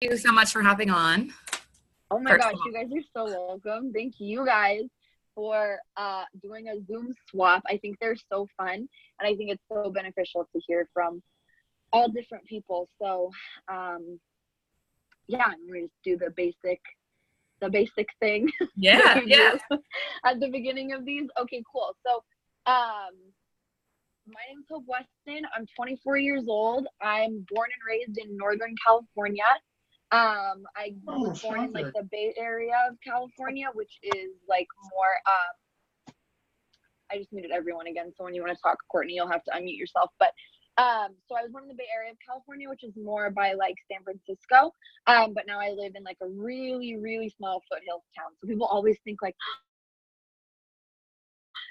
you so much for hopping on. Oh my First gosh, of all. you guys are so welcome. Thank you guys for doing a Zoom swap. I think they're so fun, and I think it's so beneficial to hear from all different people. So, yeah, I'm gonna just do the basic thing that Yeah, we yeah. do at the beginning of these. Okay, cool. So, my name's Weston. I'm 24 years old. I'm born and raised in Northern California. I was Oh, born in like shocker. the Bay Area of California, which is like more. I just muted everyone again, so when you want to talk, Courtney, you'll have to unmute yourself. But so I was born in the Bay Area of California, which is more by like San Francisco. But now I live in like a really, really small foothills town. So people always think like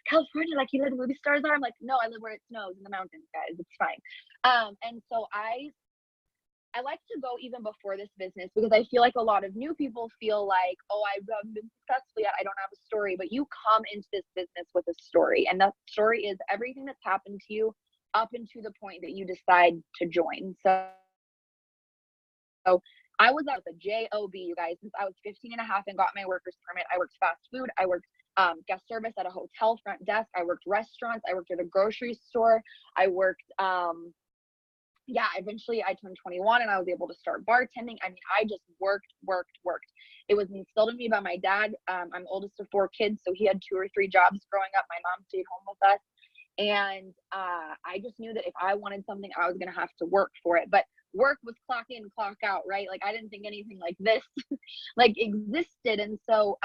California, like you live where movie stars are. I'm like, no, I live where it snows in the mountains, guys. It's fine. And so I like to go even before this business because I feel like a lot of new people feel like, oh, I haven't been successful yet. I don't have a story. But you come into this business with a story. And that story is everything that's happened to you up into the point that you decide to join. So I was at the job, you guys, since I was 15 and a half and got my worker's permit. I worked fast food. I worked guest service at a hotel front desk. I worked restaurants. I worked at a grocery store. I worked yeah, eventually I turned 21 and I was able to start bartending. I mean, I just worked. It was instilled in me by my dad. I'm the oldest of four kids, so he had 2 or 3 jobs growing up. My mom stayed home with us. And I just knew that if I wanted something, I was going to have to work for it. But work was clock in, clock out, right? Like I didn't think anything like this like existed. And so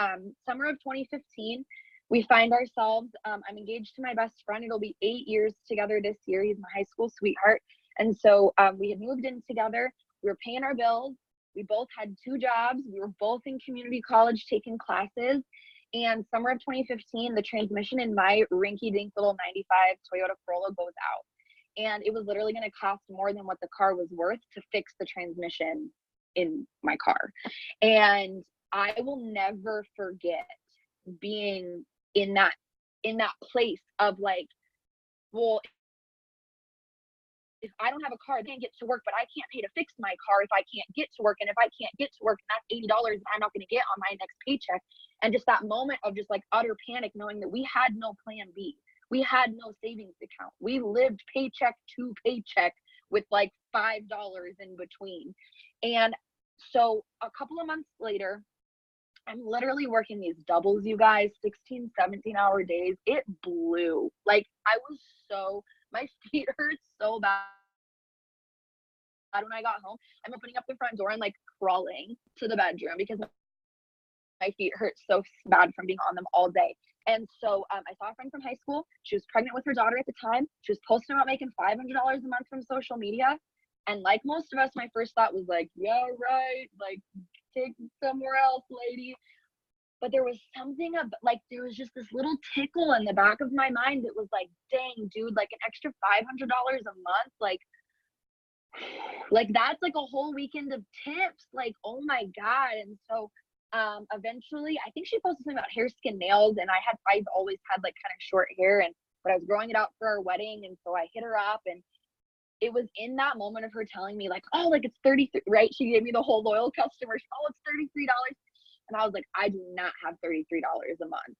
summer of 2015, we find ourselves, I'm engaged to my best friend. It'll be 8 years together this year. He's my high school sweetheart. And so we had moved in together. We were paying our bills. We both had 2 jobs. We were both in community college taking classes. And summer of 2015, the transmission in my rinky-dink little 95 Toyota Corolla goes out. And it was literally going to cost more than what the car was worth to fix the transmission in my car. And I will never forget being in that place of like, well, if I don't have a car, I can't get to work, but I can't pay to fix my car if I can't get to work. And if I can't get to work, and that's $80 I'm not going to get on my next paycheck. And just that moment of just like utter panic, knowing that we had no plan B. We had no savings account. We lived paycheck to paycheck with like $5 in between. And so a couple of months later, I'm literally working these doubles, you guys, 16, 17-hour days. It blew. Like I was my feet hurt so bad when I got home. I'm opening up the front door and like crawling to the bedroom because my feet hurt so bad from being on them all day. And so I saw a friend from high school. She was pregnant with her daughter at the time. She was posting about making $500 a month from social media. And like most of us, my first thought was like, yeah, right. Like, take somewhere else, lady. But there was something like there was just this little tickle in the back of my mind that was like, dang, dude, like an extra $500 a month, like that's like a whole weekend of tips. Like, oh my God. And so eventually I think she posted something about hair, skin, nails, and I've always had like kind of short hair, and but I was growing it out for our wedding, and so I hit her up, and it was in that moment of her telling me like, oh, like it's 33, right? She gave me the whole loyal customer. Oh, it's $33. And I was like, I do not have $33 a month.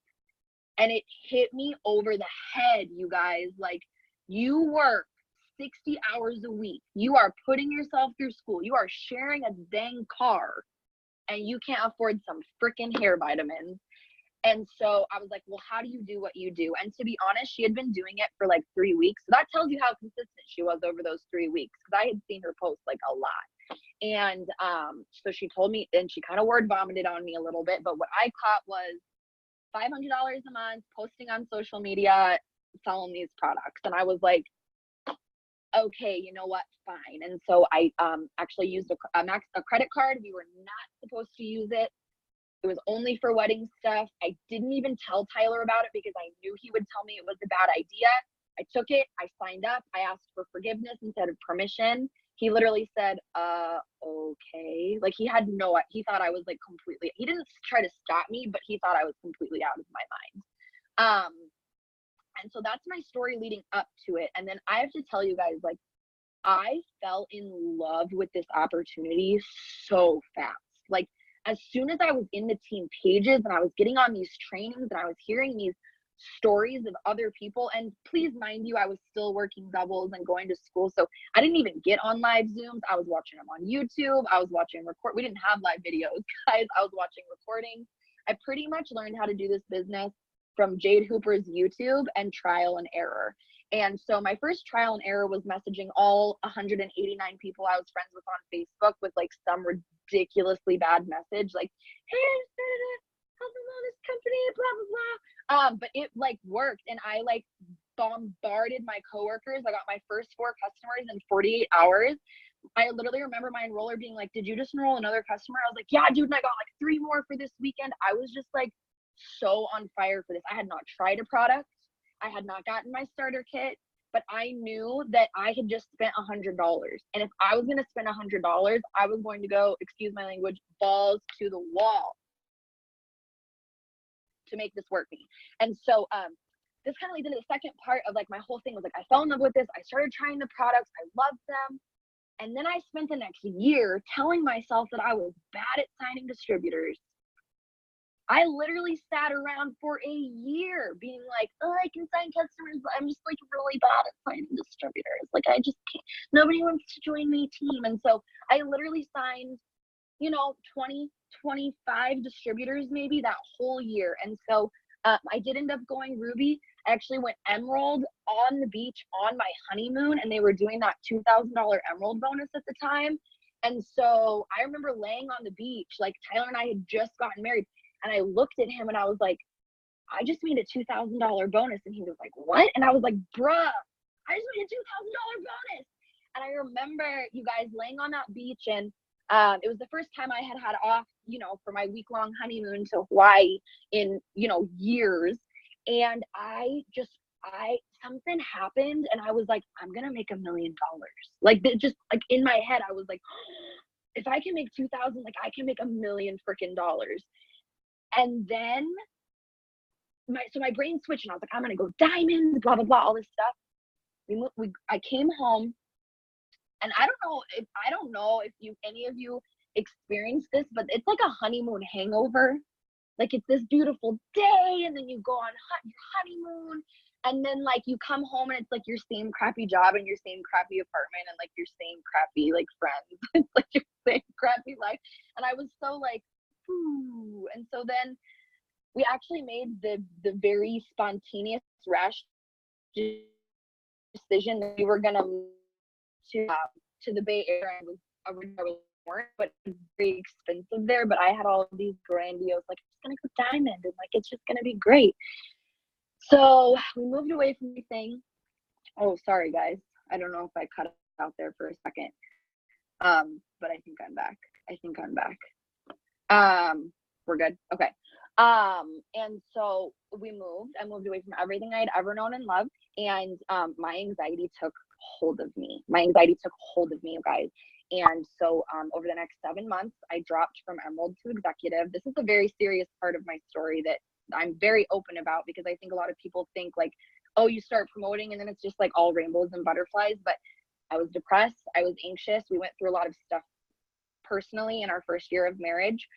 And it hit me over the head, you guys. Like, you work 60 hours a week. You are putting yourself through school. You are sharing a dang car, and you can't afford some freaking hair vitamins. And so I was like, well, how do you do what you do? And to be honest, she had been doing it for like 3 weeks. So that tells you how consistent she was over those 3 weeks, because I had seen her post like a lot. And so she told me, and she kind of word vomited on me a little bit, but what I caught was $500 a month posting on social media, selling these products. And I was like, okay, you know what, fine. And so I actually used a credit card. We were not supposed to use it. It was only for wedding stuff. I didn't even tell Tyler about it because I knew he would tell me it was a bad idea. I took it, I signed up, I asked for forgiveness instead of permission. He literally said, okay. Like he thought I was like completely, he didn't try to stop me, but he thought I was completely out of my mind. And so that's my story leading up to it. And then I have to tell you guys, like, I fell in love with this opportunity so fast. Like, as soon as I was in the team pages and I was getting on these trainings and I was hearing these stories of other people, and please mind you, I was still working doubles and going to school, so I didn't even get on live Zooms. I was watching them on YouTube. I was watching we didn't have live videos, guys. I was watching recordings. I pretty much learned how to do this business from Jade Hooper's YouTube and trial and error. And so my first trial and error was messaging all 189 people I was friends with on Facebook with like some ridiculously bad message, like, hey, health and wellness company, blah, blah, blah. But it like worked, and I like bombarded my coworkers. I got my first 4 customers in 48 hours. I literally remember my enroller being like, did you just enroll another customer? I was like, yeah, dude, and I got like 3 more for this weekend. I was just like so on fire for this. I had not tried a product. I had not gotten my starter kit, but I knew that I had just spent $100. And if I was going to spend $100, I was going to go, excuse my language, balls to the wall to make this work for me. And so this kind of leads into the second part of like my whole thing was like, I fell in love with this. I started trying the products. I loved them. And then I spent the next year telling myself that I was bad at signing distributors. I literally sat around for a year being like, oh, I can sign customers, but I'm just like really bad at signing distributors. Like, I just can't, nobody wants to join my team. And so I literally signed, 20, 25 distributors maybe that whole year. And so I did end up going Ruby. I actually went Emerald on the beach on my honeymoon, and they were doing that $2,000 Emerald bonus at the time. And so I remember laying on the beach, like Tyler and I had just gotten married. And I looked at him and I was like, I just made a $2,000 bonus. And he was like, what? And I was like, bruh, I just made a $2,000 bonus. And I remember you guys laying on that beach, and it was the first time I had off, for my week-long honeymoon to Hawaii in, years. And something happened and I was like, I'm going to make $1 million. Like, just like in my head, I was like, if I can make 2,000, like I can make $1 million freaking dollars. And then my brain switched and I was like, I'm going to go diamonds, blah, blah, blah, all this stuff. I came home, and I don't know if any of you experienced this, but it's like a honeymoon hangover. Like, it's this beautiful day, and then you go on your honeymoon, and then like you come home and it's like your same crappy job and your same crappy apartment and like your same crappy like friends. It's like your same crappy life. And I was so like, ooh. And so then we actually made the very spontaneous, rash decision that we were gonna move to the Bay Area. I was born, but it's very expensive there. But I had all of these grandiose, like, I'm just gonna go diamond, and like it's just gonna be great. So we moved away from everything. Oh, sorry guys. I don't know if I cut out there for a second. But I think I'm back. We're good. Okay. And so I moved away from everything I'd ever known and loved. And my anxiety took hold of me, you guys. And so over the next 7 months, I dropped from Emerald to Executive. This is a very serious part of my story that I'm very open about, because I think a lot of people think like, oh, you start promoting and then it's just like all rainbows and butterflies. But I was depressed. I was anxious. We went through a lot of stuff personally in our first year of marriage.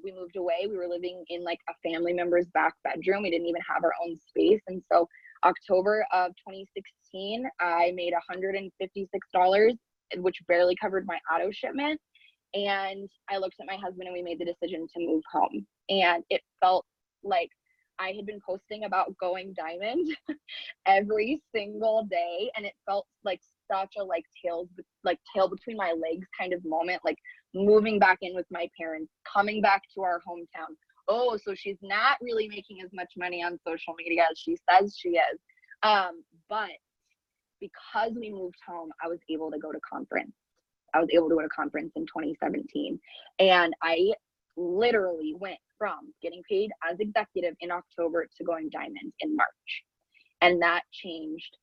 We moved away. We were living in like a family member's back bedroom. We didn't even have our own space. And so October of 2016, I made $156, which barely covered my auto shipment. And I looked at my husband and we made the decision to move home. And it felt like I had been posting about going diamond every single day. And it felt like such a tail between my legs kind of moment, like moving back in with my parents, coming back to our hometown. Oh, so she's not really making as much money on social media as she says she is. But because we moved home, I was able to go to conference. in 2017. And I literally went from getting paid as executive in October to going diamond in March. And that changed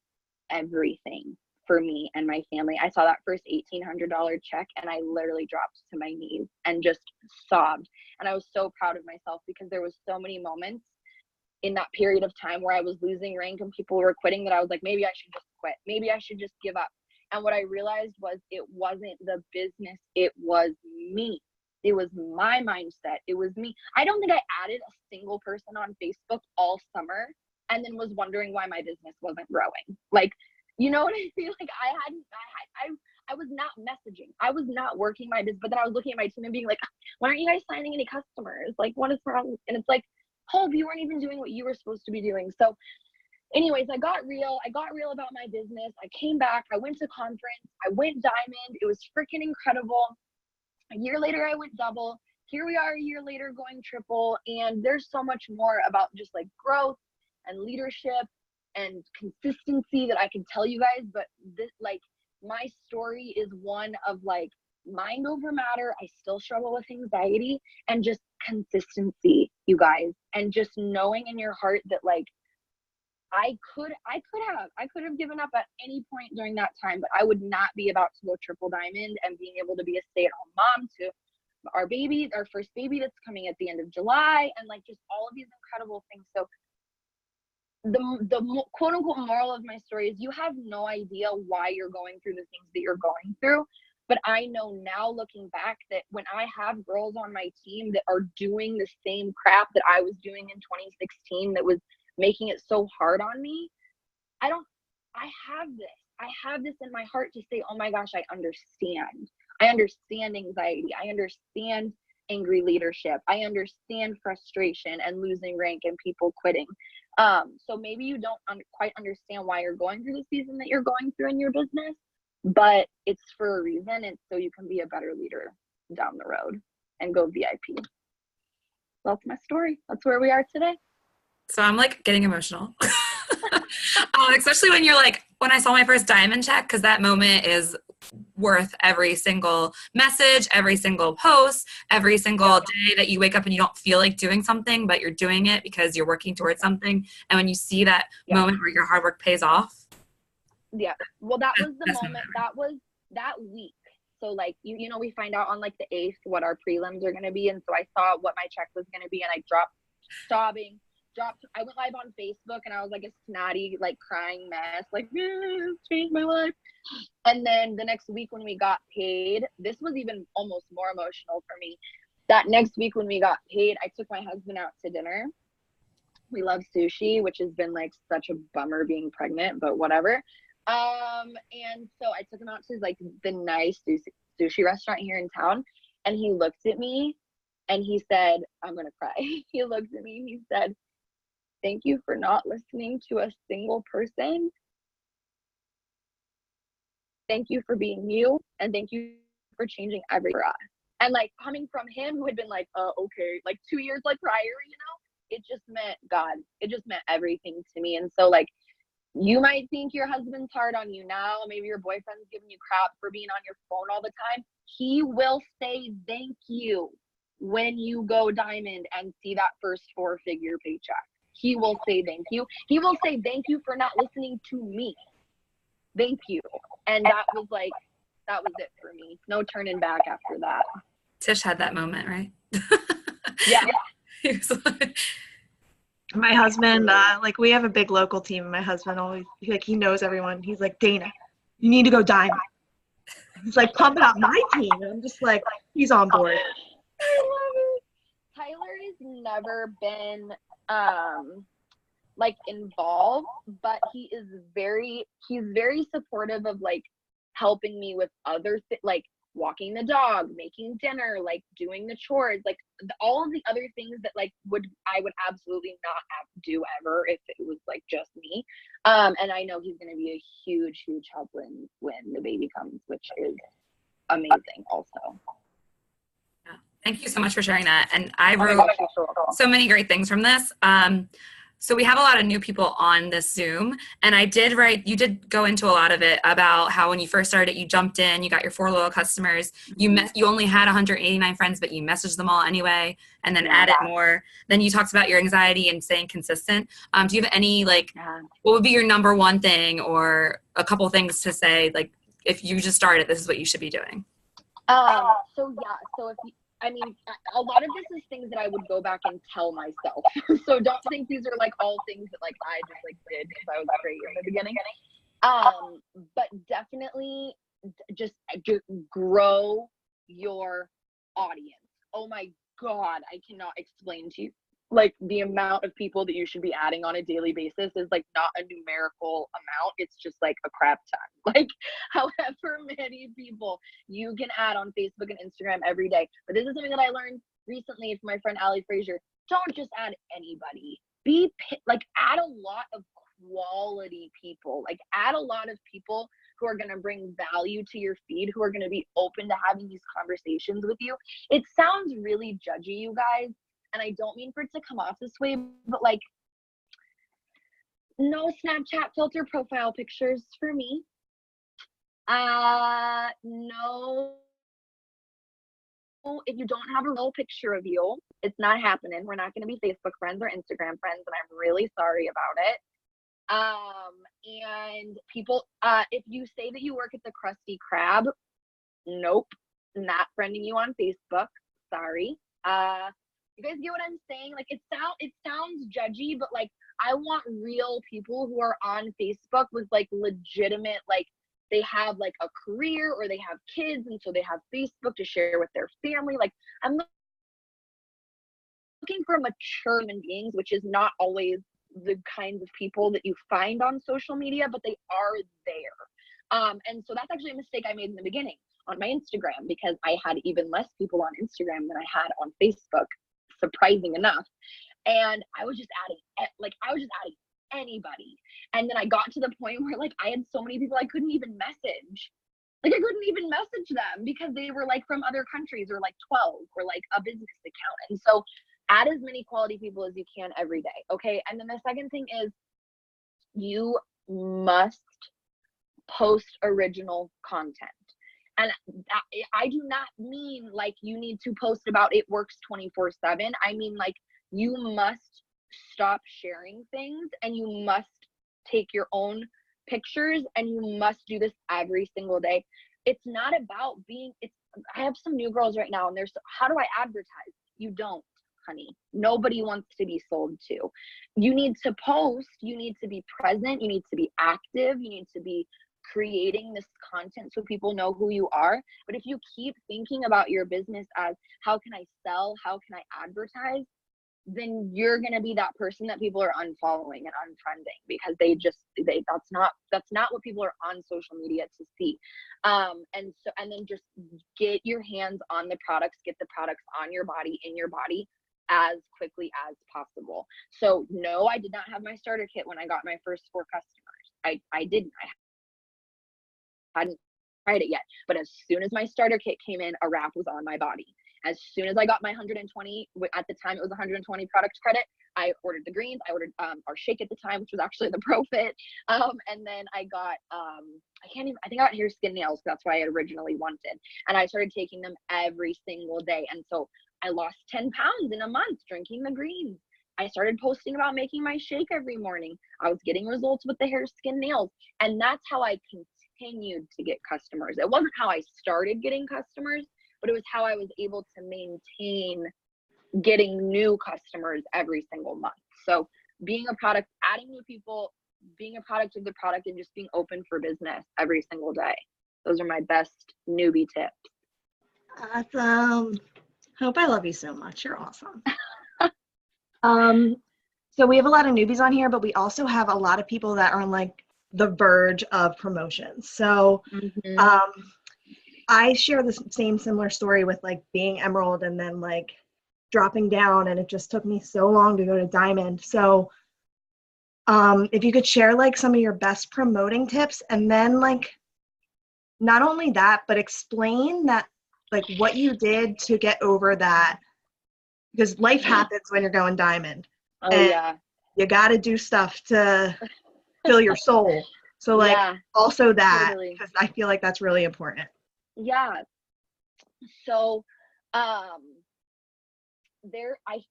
everything for me and my family. I saw that first $1,800 check and I literally dropped to my knees and just sobbed. And I was so proud of myself, because there was so many moments in that period of time where I was losing rank and people were quitting that I was like, maybe I should just quit. Maybe I should just give up. And what I realized was it wasn't the business, it was me. It was my mindset. It was me. I don't think I added a single person on Facebook all summer and then was wondering why my business wasn't growing. Like, you know what I mean? Like I was not messaging. I was not working my business, but then I was looking at my team and being like, why aren't you guys signing any customers? Like, what is wrong? And it's like, Hope, you weren't even doing what you were supposed to be doing. So anyways, I got real about my business. I came back, I went to conference, I went diamond. It was freaking incredible. A year later, I went double. Here we are a year later going triple. And there's so much more about just like growth and leadership and consistency that I can tell you guys. But this, like, my story is one of like mind over matter. I still struggle with anxiety and just consistency, you guys, and just knowing in your heart that like I could have given up at any point during that time, but I would not be about to go triple diamond and being able to be a stay-at-home mom to our baby, our first baby that's coming at the end of July, and like just all of these incredible things. So the quote unquote moral of my story is you have no idea why you're going through the things that you're going through. But I know now, looking back, that when I have girls on my team that are doing the same crap that I was doing in 2016 that was making it so hard on me, I have this in my heart to say, oh my gosh, I understand anxiety, I understand angry leadership, I understand frustration and losing rank and people quitting. So maybe you don't quite understand why you're going through the season that you're going through in your business, but it's for a reason. It's so you can be a better leader down the road and go VIP. That's my story. That's where we are today. So I'm like getting emotional, especially when you're like, when I saw my first diamond check, because that moment is worth every single message, every single post, every single day that you wake up and you don't feel like doing something, but you're doing it because you're working towards something. And when you see that moment where your hard work pays off. Yeah. Well, that was the moment. That was that week. So like, you know, we find out on like the 8th what our prelims are going to be. And so I saw what my check was going to be, and I I went live on Facebook, and I was like a snotty, like crying mess, like, it's changed my life. And then the next week when we got paid, this was even almost more emotional for me. That next week when we got paid, I took my husband out to dinner. We love sushi, which has been like such a bummer being pregnant, but whatever. And so I took him out to like the nice sushi restaurant here in town, and he looked at me and he said, I'm gonna cry. He looked at me and he said, thank you for not listening to a single person. Thank you for being you, and thank you for changing everything for us. And like coming from him, who had been like, okay, like 2 years like prior, you know, it just meant God. It just meant everything to me. And so like, you might think your husband's hard on you now. Maybe your boyfriend's giving you crap for being on your phone all the time. He will say thank you when you go diamond and see that first 4-figure paycheck. He will say thank you. He will say thank you for not listening to me. Thank you. And that was it for me. No turning back after that. Tish had that moment, right? Yeah. He was like, my husband, like we have a big local team. My husband always, he knows everyone. He's like, Dana, you need to go diamond. He's like pumping up my team. And I'm just like, he's on board. I love it. Tyler has never been like involved, but he's very supportive of like helping me with other like walking the dog, making dinner, like doing the chores, like all of the other things that like I would absolutely not have to do ever if it was like just me. And I know he's going to be a huge help when the baby comes, which is amazing also. Yeah. Thank you so much for sharing that. And I wrote so many great things from this. So we have a lot of new people on this Zoom, and I did write, you did go into a lot of it about how when you first started, you jumped in, you got your 4 loyal customers, you only had 189 friends, but you messaged them all anyway, and then added more. Then you talked about your anxiety and staying consistent. Do you have any, like, what would be your number one thing or a couple things to say, like, if you just started, this is what you should be doing? So if you, I mean, a lot of this is things that I would go back and tell myself. So don't think these are like all things that like I just like did because I was great in the beginning. But definitely just grow your audience. Oh my God, I cannot explain to you. Like the amount of people that you should be adding on a daily basis is like not a numerical amount. It's just like a crap ton. Like however many people you can add on Facebook and Instagram every day. But this is something that I learned recently from my friend Allie Frazier. Don't just add anybody. Add a lot of quality people. Like add a lot of people who are going to bring value to your feed, who are going to be open to having these conversations with you. It sounds really judgy, you guys, and I don't mean for it to come off this way, but like, no Snapchat filter profile pictures for me. No, if you don't have a real picture of you, it's not happening. We're not going to be Facebook friends or Instagram friends, and I'm really sorry about it. And people, if you say that you work at the Krusty Krab, nope, not friending you on Facebook. Sorry. You guys get what I'm saying? Like it sounds judgy, but like I want real people who are on Facebook with like legitimate, like they have like a career or they have kids, and so they have Facebook to share with their family. Like I'm looking for mature human beings, which is not always the kinds of people that you find on social media, but they are there. And so that's actually a mistake I made in the beginning on my Instagram, because I had even less people on Instagram than I had on Facebook, surprising enough. And I was just adding anybody. And then I got to the point where like I had so many people I couldn't even message. Like I couldn't even message them because they were like from other countries or like 12 or like a business account. And so add as many quality people as you can every day. Okay. And then the second thing is you must post original content. And I do not mean like you need to post about it works 24/7. I mean like you must stop sharing things, and you must take your own pictures, and you must do this every single day. It's not about I have some new girls right now, and how do I advertise? You don't, honey. Nobody wants to be sold to. You need to post, you need to be present, you need to be active, you need to be creating this content so people know who you are. But if you keep thinking about your business as how can I sell, how can I advertise, then you're going to be that person that people are unfollowing and unfriending, because that's not what people are on social media to see. And then just get your hands on the products, get the products on your body, in your body, as quickly as possible. So no, I did not have my starter kit when I got my first 4 customers. I didn't. I hadn't tried it yet. But as soon as my starter kit came in, a wrap was on my body. As soon as I got my 120, at the time it was 120 product credit, I ordered the greens. I ordered our shake at the time, which was actually the Profit. And then I got, I think I got hair, skin, nails. That's what I originally wanted. And I started taking them every single day. And so I lost 10 pounds in a month drinking the greens. I started posting about making my shake every morning. I was getting results with the hair, skin, nails. And that's how I continued to get customers. It wasn't how I started getting customers, but it was how I was able to maintain getting new customers every single month. So being a product, adding new people, being a product of the product, and just being open for business every single day. Those are my best newbie tips. Awesome. Hope I love you so much. You're awesome. So we have a lot of newbies on here, but we also have a lot of people that are on like the verge of promotions. So I share the same similar story with like being Emerald and then like dropping down, and it just took me so long to go to Diamond. So if you could share like some of your best promoting tips, and then like not only that, but explain that like what you did to get over that, because life happens when you're going Diamond. Oh, and yeah. You got to do stuff to fill your soul. So like also that, because I feel like that's really important. Yeah. So I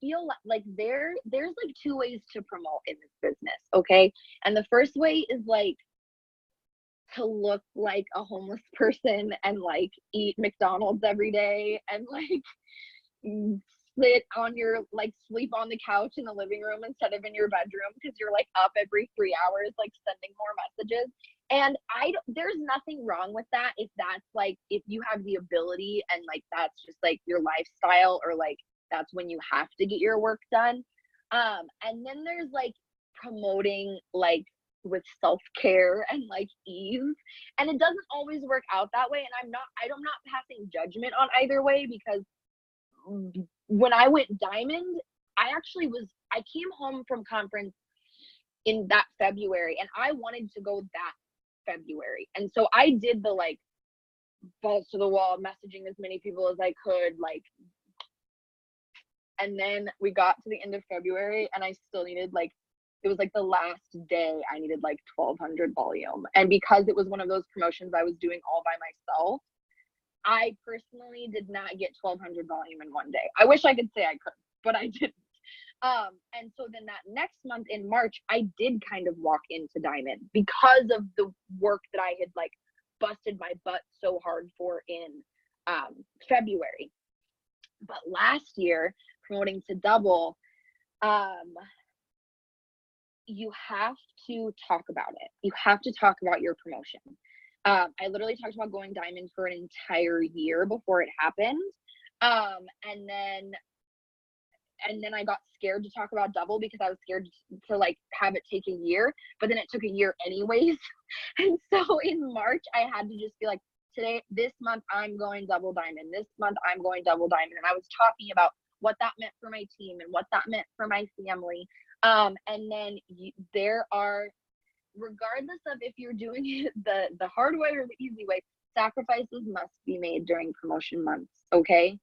feel like there's like 2 ways to promote in this business, okay? And the first way is like to look like a homeless person and like eat McDonald's every day and like sleep on the couch in the living room instead of in your bedroom because you're like up every 3 hours, like sending more messages. And there's nothing wrong with that if that's like, if you have the ability and like that's just like your lifestyle, or like that's when you have to get your work done. And then there's like promoting like with self-care and like ease, and it doesn't always work out that way. And I'm not passing judgment on either way, because when I went diamond, I came home from conference in that February, and I wanted to go that February. And so I did the like balls to the wall, messaging as many people as I could, like, and then we got to the end of February and I still needed like, it was like the last day I needed like 1,200 volume. And because it was one of those promotions I was doing all by myself, I personally did not get 1,200 volume in one day. I wish I could say I could, but I didn't. And so then that next month in March, I did kind of walk into diamond because of the work that I had like busted my butt so hard for in February. But last year, promoting to double, you have to talk about it. You have to talk about your promotion. I literally talked about going diamond for an entire year before it happened. And then I got scared to talk about double because I was scared to like have it take a year, but then it took a year anyways. And so in March, I had to just be like, this month I'm going double diamond. This month I'm going double diamond. And I was talking about what that meant for my team and what that meant for my family. And then there are, regardless of if you're doing it the hard way or the easy way, sacrifices must be made during promotion months. Okay.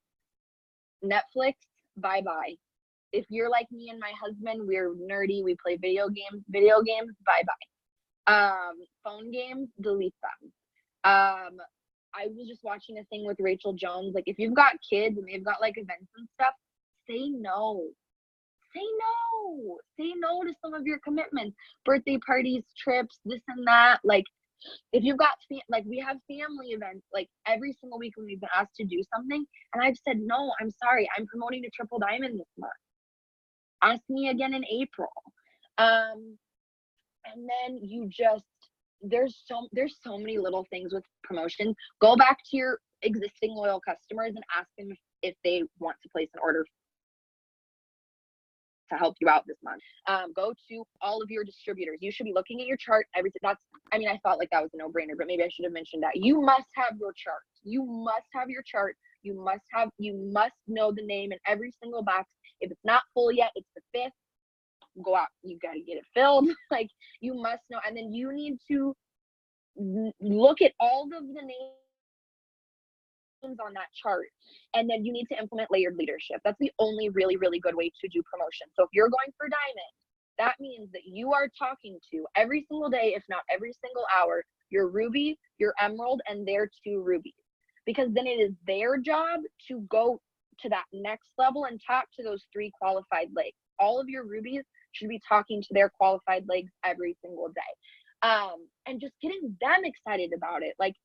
Netflix, bye-bye. If you're like me and my husband, we're nerdy, we play video games, bye-bye. Phone games, delete them. I was just watching a thing with Rachel Jones. Like, if you've got kids and they've got like events and stuff, say no. Say no to some of your commitments, birthday parties, trips, this and that. Like, if you've got, like, we have family events, like every single week when we've been asked to do something, and I've said, no, I'm sorry, I'm promoting to triple diamond this month. Ask me again in April. And then there's so many little things with promotions. Go back to your existing loyal customers and ask them if they want to place an order to help you out this month. Go to all of your distributors. You should be looking at your chart. Everything. I thought like that was a no-brainer, but maybe I should have mentioned that. You must have your chart. You must have your chart. You must know the name in every single box. If it's not full yet, it's the 5th. Go out. You got to get it filled. Like, you must know. And then you need to look at all of the names on that chart, and then you need to implement layered leadership. That's the only really, really good way to do promotion. So if you're going for diamond, that means that you are talking to every single day, if not every single hour, your ruby, your emerald, and their 2 rubies, because then it is their job to go to that next level and talk to those 3 qualified legs. All of your rubies should be talking to their qualified legs every single day, and just getting them excited about it. Like,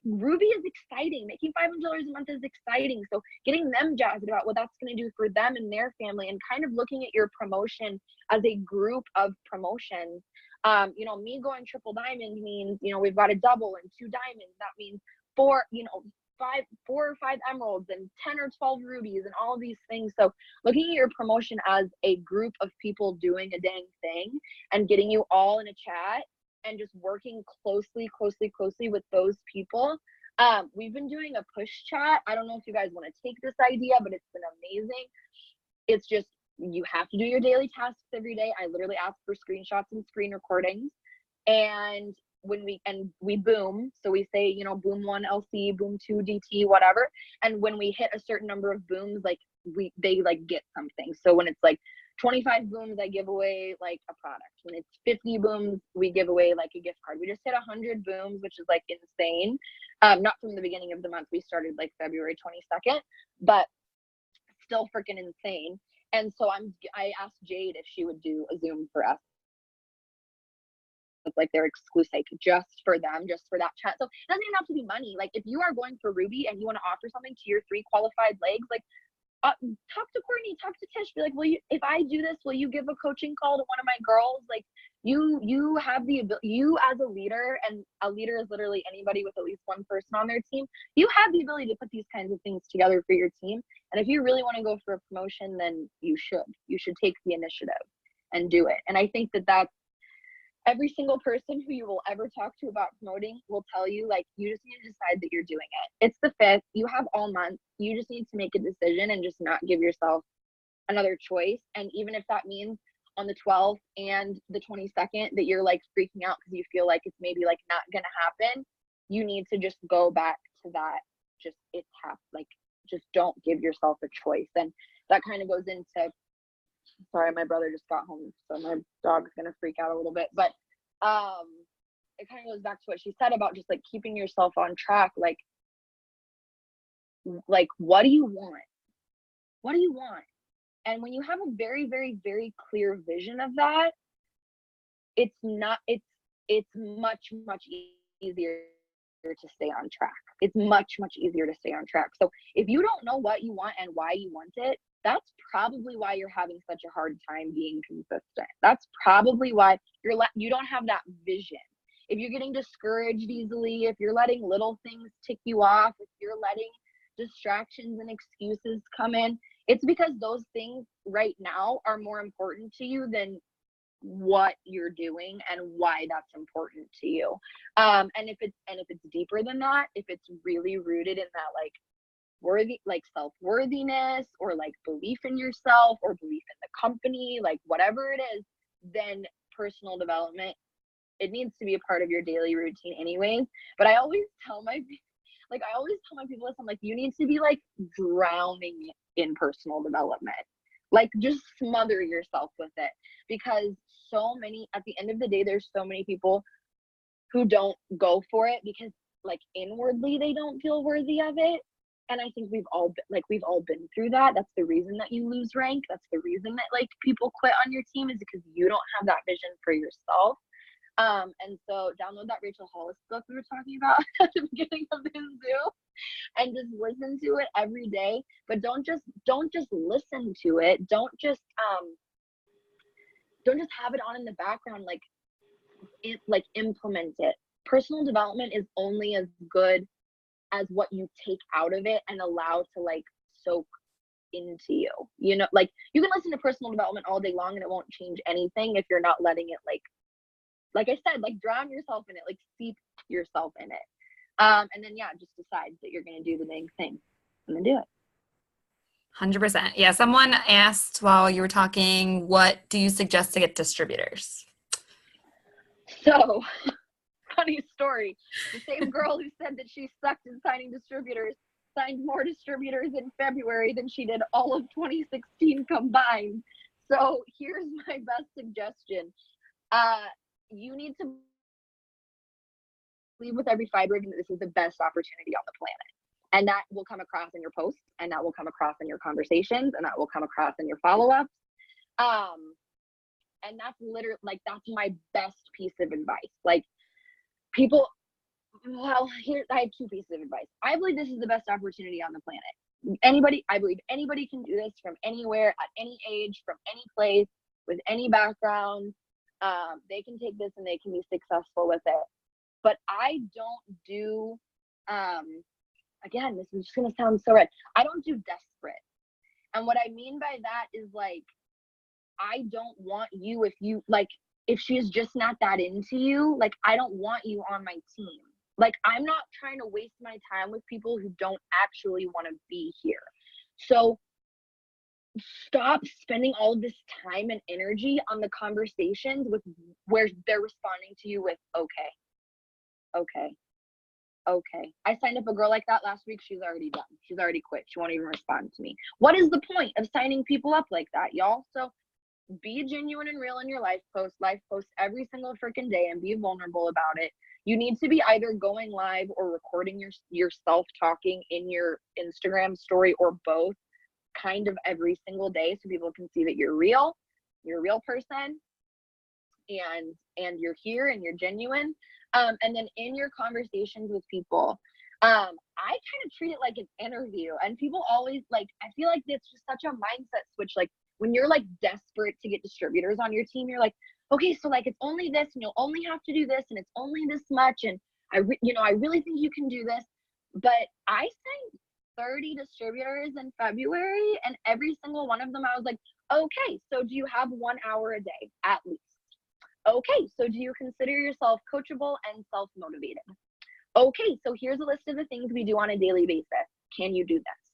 Ruby is exciting. Making $500 a month is exciting. So getting them jazzed about what that's going to do for them and their family, and kind of looking at your promotion as a group of promotions. Me going triple diamond means, we've got a double and 2 diamonds. That means 4 or 5 emeralds and 10 or 12 rubies and all of these things. So looking at your promotion as a group of people doing a dang thing and getting you all in a chat and just working closely with those people. We've been doing a push chat. I don't know if you guys want to take this idea, but it's been amazing. It's just, you have to do your daily tasks every day. I literally ask for screenshots and screen recordings. And when we boom, so we say, boom 1 LC, boom 2 DT, whatever. And when we hit a certain number of booms, like they like get something. So when it's like 25 booms, I give away like a product. When it's 50 booms, we give away like a gift card. We just hit 100 booms, which is like insane. Not from the beginning of the month. We started like February 22nd, but still freaking insane. And so I asked Jade if she would do a Zoom for us like their exclusive just for them, just for that chat. So it doesn't even have to be money. Like if you are going for Ruby and you want to offer something to your 3 qualified legs, like talk to Courtney, talk to Tish, be like, will you, if I do this, will you give a coaching call to one of my girls? Like you have the ability, you as a leader, and a leader is literally anybody with at least one person on their team, you have the ability to put these kinds of things together for your team. And if you really want to go for a promotion, then you should take the initiative and do it. And I think that that's every single person who you will ever talk to about promoting will tell you, like, you just need to decide that you're doing it. It's the 5th, you have all month, you just need to make a decision and just not give yourself another choice. And even if that means on the 12th and the 22nd that you're like freaking out because you feel like it's maybe like not gonna happen, you need to just go back to that, just just don't give yourself a choice. And that kind of goes into, sorry, my brother just got home, so my dog's gonna freak out a little bit, but it kind of goes back to what she said about just like keeping yourself on track. Like what do you want? And when you have a very, very, very clear vision of that, it's much easier to stay on track. It's much easier to stay on track. So if you don't know what you want and why you want it, that's probably why you're having such a hard time being consistent. That's probably why you don't have that vision. If you're getting discouraged easily, if you're letting little things tick you off, if you're letting distractions and excuses come in, it's because those things right now are more important to you than what you're doing and why that's important to you. And if it's deeper than that, if it's really rooted in that like self-worthiness or like belief in yourself or belief in the company, like whatever it is, then personal development, it needs to be a part of your daily routine anyways. But I always tell my people, listen, like you need to be like drowning in personal development. Like just smother yourself with it, because at the end of the day, there's so many people who don't go for it because like inwardly they don't feel worthy of it. And I think we've all been through that. That's the reason that you lose rank. That's the reason that like people quit on your team, is because you don't have that vision for yourself. And so download that Rachel Hollis book we were talking about at the beginning of this Zoom and just listen to it every day. But don't just listen to it. Don't just have it on in the background. Like implement it. Personal development is only as good as what you take out of it and allow to like soak into you. You know, like you can listen to personal development all day long and it won't change anything if you're not letting it like I said, like drown yourself in it, like steep yourself in it. And then just decide that you're gonna do the dang thing and then do it. 100%. Yeah, someone asked while you were talking, what do you suggest to get distributors? So funny story. The same girl who said that she sucked in signing distributors signed more distributors in February than she did all of 2016 combined. So here's my best suggestion. You need to believe with every fiber of you that this is the best opportunity on the planet. And that will come across in your posts, and that will come across in your conversations, and that will come across in your follow-ups. And that's literally, like, that's my best piece of advice. Like, people, here, I have 2 pieces of advice. I believe this is the best opportunity on the planet. I believe anybody can do this from anywhere, at any age, from any place, with any background. They can take this and they can be successful with it. But I don't do, again, this is just gonna sound so red. I don't do desperate. And what I mean by that is, like, I don't want you, if she's just not that into you, like, I don't want you on my team. Like, I'm not trying to waste my time with people who don't actually want to be here. So stop spending all of this time and energy on the conversations where they're responding to you with okay. I signed up a girl like that last week. She's already done. She's already quit. She won't even respond to me. What is the point of signing people up like that, y'all? So be genuine and real in your life post every single freaking day and be vulnerable about it. You need to be either going live or recording yourself talking in your Instagram story, or both, kind of every single day, so people can see that you're real, you're a real person. and you're here and you're genuine. And then in your conversations with people, I kind of treat it like an interview, and people always like, I feel like it's just such a mindset switch. Like when you're like desperate to get distributors on your team, you're like, okay, so like it's only this and you'll only have to do this and it's only this much. And I really think you can do this. But I signed 30 distributors in February, and every single one of them, I was like, okay, so do you have 1 hour a day at least? Okay, so do you consider yourself coachable and self-motivated? Okay, so here's a list of the things we do on a daily basis. Can you do this?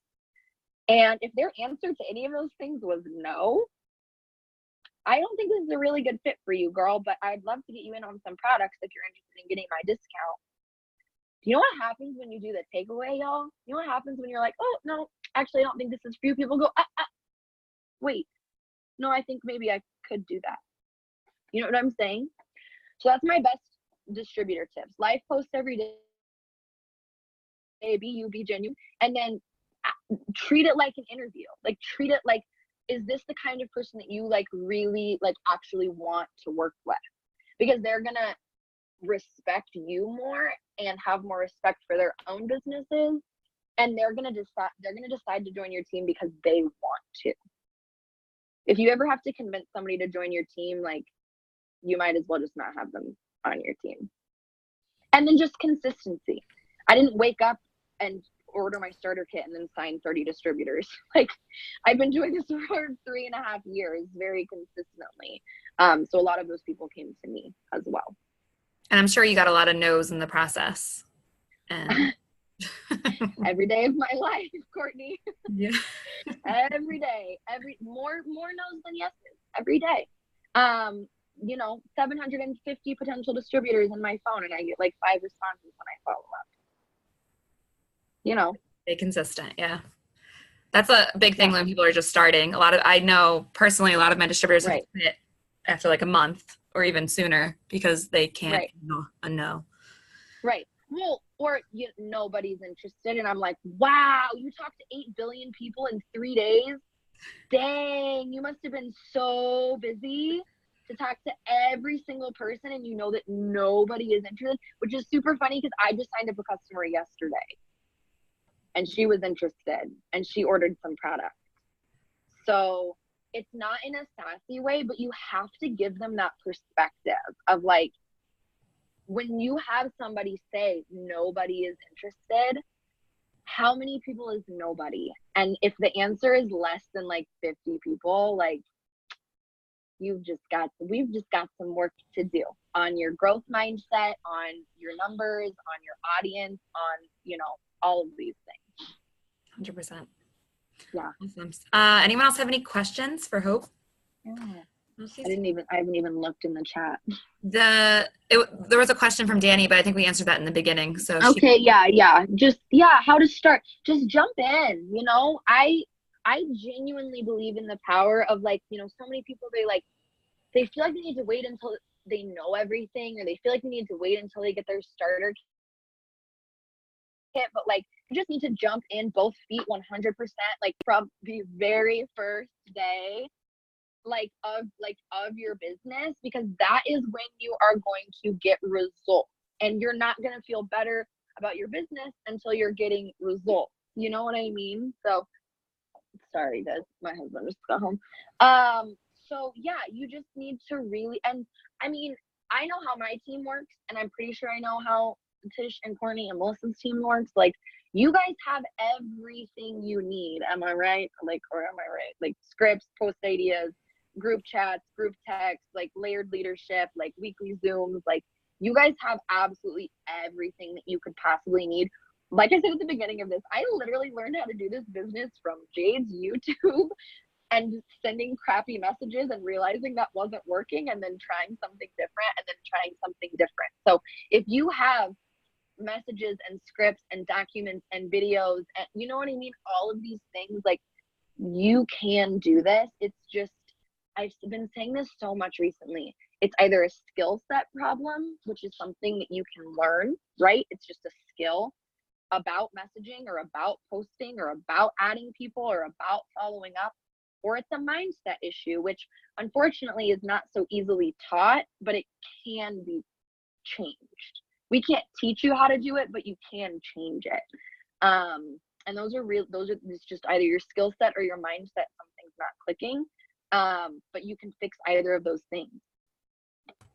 And if their answer to any of those things was no, I don't think this is a really good fit for you, girl, but I'd love to get you in on some products if you're interested in getting my discount. You know what happens when you do the takeaway, y'all? You know what happens when you're like, oh, no, actually, I don't think this is for you. People go, wait, no, I think maybe I could do that. You know what I'm saying? So that's my best distributor tips. Live post every day. Be you, be genuine. And then treat it like an interview. Like treat it like, is this the kind of person that you like really like actually want to work with? Because they're going to respect you more and have more respect for their own businesses, and they're going to decide to join your team because they want to. If you ever have to convince somebody to join your team, like you might as well just not have them on your team. And then just consistency. I didn't wake up and order my starter kit and then sign 30 distributors. Like I've been doing this for 3.5 years very consistently. So a lot of those people came to me as well. And I'm sure you got a lot of no's in the process. And every day of my life, Courtney. Yeah. Every day, more no's than yeses every day. 750 potential distributors in my phone, and I get like 5 responses when I follow up. Stay consistent. Yeah. That's a big thing when people are just starting. I know personally, a lot of my distributors have quit after like a month or even sooner because they can't a no. Right. Well, or nobody's interested, and I'm like, wow, you talked to 8 billion people in 3 days? Dang, you must have been so busy to talk to every single person, and you know that nobody is interested, which is super funny because I just signed up a customer yesterday, and she was interested, and she ordered some product. So it's not in a sassy way, but you have to give them that perspective of like, when you have somebody say nobody is interested, how many people is nobody? And if the answer is less than like 50 people, like we've just got some work to do on your growth mindset, on your numbers, on your audience, on, all of these things. 100%. Yeah. Awesome. Anyone else have any questions for Hope? Yeah. I haven't even looked in the chat. There was a question from Danny, but I think we answered that in the beginning. So okay, how to start. Just jump in. I genuinely believe in the power of like, so many people, they feel like they need to wait until they know everything, or they feel like they need to wait until they get their starter kit, but like you just need to jump in both feet 100%, like from the very first day of your business, because that is when you are going to get results, and you're not going to feel better about your business until you're getting results. You know what I mean? So sorry guys, my husband just got home. So yeah, you just need to really, and I mean, I know how my team works, and I'm pretty sure I know how Tish and Courtney and Melissa's team works. Like, you guys have everything you need. Am I right? Or am I right? Like scripts, post ideas, group chats, group texts, like layered leadership, like weekly Zooms. Like, you guys have absolutely everything that you could possibly need. Like I said at the beginning of this, I literally learned how to do this business from Jade's YouTube and sending crappy messages and realizing that wasn't working, and then trying something different, and then trying something different. So if you have messages and scripts and documents and videos and you know what I mean, all of these things, like, you can do this. It's just, I've been saying this so much recently. It's either a skill set problem, which is something that you can learn, right? It's just a skill about messaging or about posting or about adding people or about following up, or it's a mindset issue, which unfortunately is not so easily taught, but it can be changed. We can't teach you how to do it, but you can change it. And those are it's just either your skill set or your mindset, something's not clicking. But you can fix either of those things.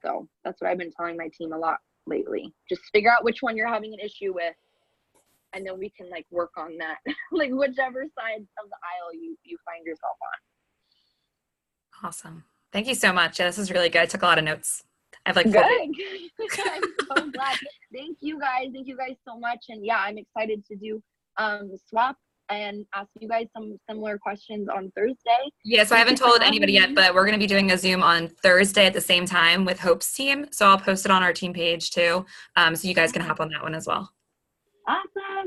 So that's what I've been telling my team a lot lately. Just figure out which one you're having an issue with, and then we can like work on that, like whichever side of the aisle you find yourself on. Awesome. Thank you so much. Yeah, this is really good. I took a lot of notes. I've like Good. I'm so glad. Thank you guys so much. And yeah, I'm excited to do the swap and ask you guys some similar questions on Thursday. Yeah, so I haven't told anybody yet, but we're going to be doing a Zoom on Thursday at the same time with Hope's team. So I'll post it on our team page too. So you guys can hop on that one as well. Awesome.